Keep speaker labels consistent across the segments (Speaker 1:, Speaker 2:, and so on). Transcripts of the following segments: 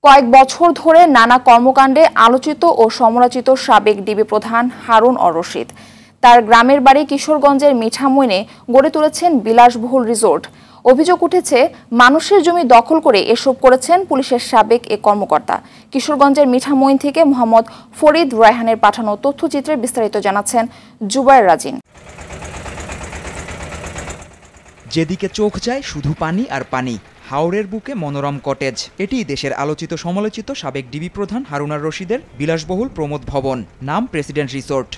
Speaker 1: কয়েক বছর ধরে নানা কর্মকাণ্ডে আলোচিত ও সমালোচিত সাবেক ডিবি প্রধান হারুন অর রশিদ তার গ্রামের বাড়ি কিশোরগঞ্জের মিঠামইনে গড়ে তুলেছেন বিলাসবহুল রিসোর্ট। অভিযোগ উঠেছে মানুষের জমি দখল করে এসব করেছেন পুলিশের সাবেক এ কর্মকর্তা। কিশোরগঞ্জের মিঠামইন থেকে মোহাম্মদ ফরিদ রায়হানের পাঠানো তথ্যচিত্রে বিস্তারিত জানাচ্ছেন জুবায়ের রাজিন।
Speaker 2: যেদিকে চোখ যায় শুধু পানি আর পানি। হাওরের বুকে মনোরম কটেজ। এটি দেশের আলোচিত সমালোচিত সাবেক ডিবি প্রধান হারুন অর রশিদের বিলাসবহুল প্রমোদ ভবন, নাম প্রেসিডেন্ট রিসোর্ট।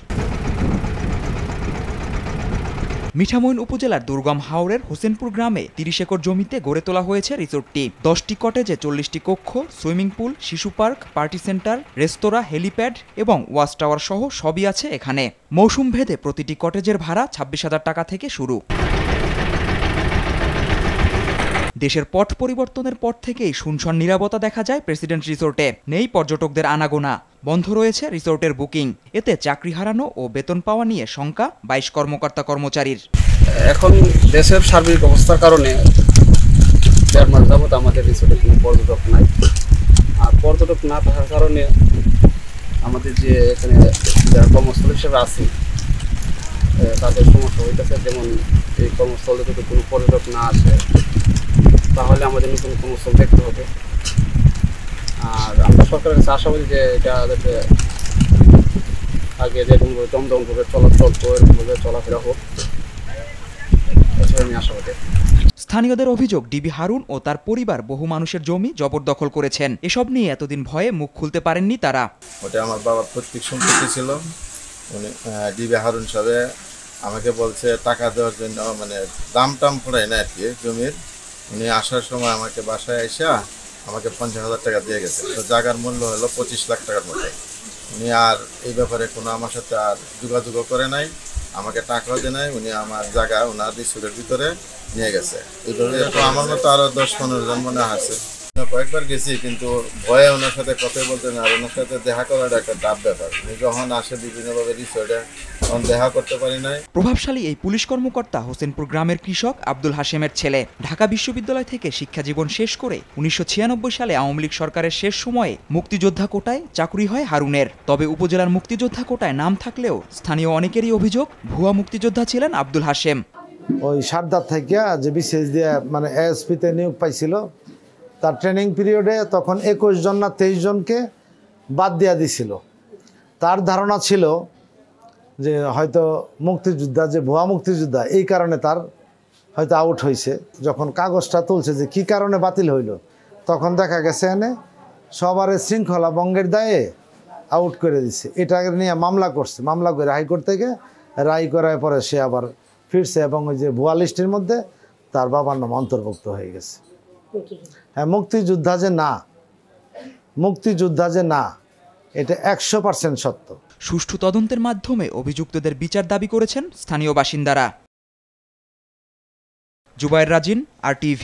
Speaker 2: মিঠামইন উপজেলার দুর্গম হাওরের হোসেনপুর গ্রামে ৩০ একর জমিতে গড়ে তোলা হয়েছে রিসোর্টটি। ১০টি কটেজে ৪০টি কক্ষ, সুইমিং পুল, শিশু পার্ক, পার্টি সেন্টার, রেস্তোরাঁ, হেলিপ্যাড এবং ওয়াচ টাওয়ার সহ সবই আছে এখানে। মৌসুম ভেদে প্রতিটি কটেজের ভাড়া ২৬,০০০ টাকা থেকে শুরু। দেশের পট পরিবর্তনের পর থেকেই শুনশন নীরবতা দেখা যায় প্রেসিডেন্ট রিসোর্টে। নেই পর্যটকদের আনাগোনা, বন্ধ রয়েছে রিসোর্টের বুকিং। এতে চাকরি হারানো ও বেতন পাওয়া নিয়ে শঙ্কা ২২ কর্মকর্তা কর্মচারীর।
Speaker 3: এখন দেশের সার্বিক অবস্থার কারণে ১.৫ মাস যাবত আমাদের রিসোর্টে কোনো পর্যটক নাই। আর পর্যটক না থাকার কারণে আমাদের যে এখানে যারা কর্মস্থল হিসেবে আছে তাদের সমস্যা হইতেছে। যেমন এই কর্মস্থলে যদি কোনো পর্যটক না আসে তাহলে আমাদের নতুন কর্মস্থল দেখতে হবে। আর আমরা সরকারের কাছে আশাবাদী যে এটা যাতে আগে যেরকমভাবে দমদমভাবে চলাচল এরকমভাবে চলাফেরা হোক, এছাড়া আমি আশাবাদী।
Speaker 2: স্থানীয়দের অভিযোগ, ডিবি হারুন ও তার পরিবার বহু মানুষের জমি জবরদখল করেছেন। এসব নিয়ে এতদিন ভয়ে মুখ খুলতে পারেননি তারা।
Speaker 4: ওটা আমার বাবার পৈতৃক সম্পত্তি ছিল। উনি ডিবি হারুন সাহেব আমাকে বলছে টাকা দেওয়ার জন্য, মানে দাম টাম পড়ায় না আর কি জমির। উনি আসার সময় আমাকে বাসায় এসে আমাকে ৫০,০০০ টাকা দিয়ে গেছে। তো জায়গার মূল্য হলো ২৫ লাখ টাকার মতো। উনি আর এই ব্যাপারে কোনো আমার সাথে আর যোগাযোগও করে নাই, আমাকে টাকাও দেয় নাই। উনি আমার জায়গা ওনার রিসোর্টের ভিতরে নিয়ে গেছে। এইভাবে তো আমার মতো আরও ১০-১৫ জন মনে আছে। কয়েকবার গেছি, কিন্তু ভয়ে ওনার সাথে কথা বলতে না, আর ওনার সাথে দেখা করাটা একটা টাফ ব্যাপার। উনি যখন আসে বিভিন্নভাবে রিসোর্টে তখন দেখা করতে পারি নাই।
Speaker 2: প্রভাবশালী এই পুলিশ কর্মকর্তা হোসেনপুর গ্রামের কৃষক আব্দুল হাশেমের ছেলে। ঢাকা বিশ্ববিদ্যালয় থেকে শিক্ষা জীবন শেষ করে ১৯৯৬ সালে আওয়ামী লীগ সরকারের শেষ সময়ে মুক্তিযোদ্ধা কোটায় চাকরি হয় হারুনের। তবে উপজেলার মুক্তিযোদ্ধা কোটায় নাম থাকলেও স্থানীয় অনেকেরই অভিযোগ ভুয়া মুক্তিযোদ্ধা ছিলেন আব্দুল হাশেম।
Speaker 5: ওই সারদার থেকে যে বিশেষ দিয়ে মানে এএসপিতে নিয়োগ পাইছিল, তার ট্রেনিং পিরিয়ডে তখন ২১ জন না ২৩ জনকে বাদ দেওয়া দিছিল। তার ধারণা ছিল যে হয়তো মুক্তিযোদ্ধা, যে ভুয়া মুক্তিযোদ্ধা, এই কারণে তার হয়তো আউট হয়েছে। যখন কাগজটা তুলছে যে কী কারণে বাতিল হইল, তখন দেখা গেছে এনে সবার শৃঙ্খলা ভঙ্গের দায়ে আউট করে দিছে। এটা নিয়ে মামলা করছে, মামলা করে হাইকোর্ট থেকে রায় করার পরে সে আবার ফিরছে এবং ওই যে ভুয়া লিস্টের মধ্যে তার বাবার নাম অন্তর্ভুক্ত হয়ে গেছে। হ্যাঁ, মুক্তিযোদ্ধা যে না এটা ১০০% সত্য।
Speaker 2: সুষ্ঠু তদন্তের মাধ্যমে অভিযুক্তদের বিচার দাবি করেছেন স্থানীয় বাসিন্দারা। জুবায়ের রাজিন, RTV।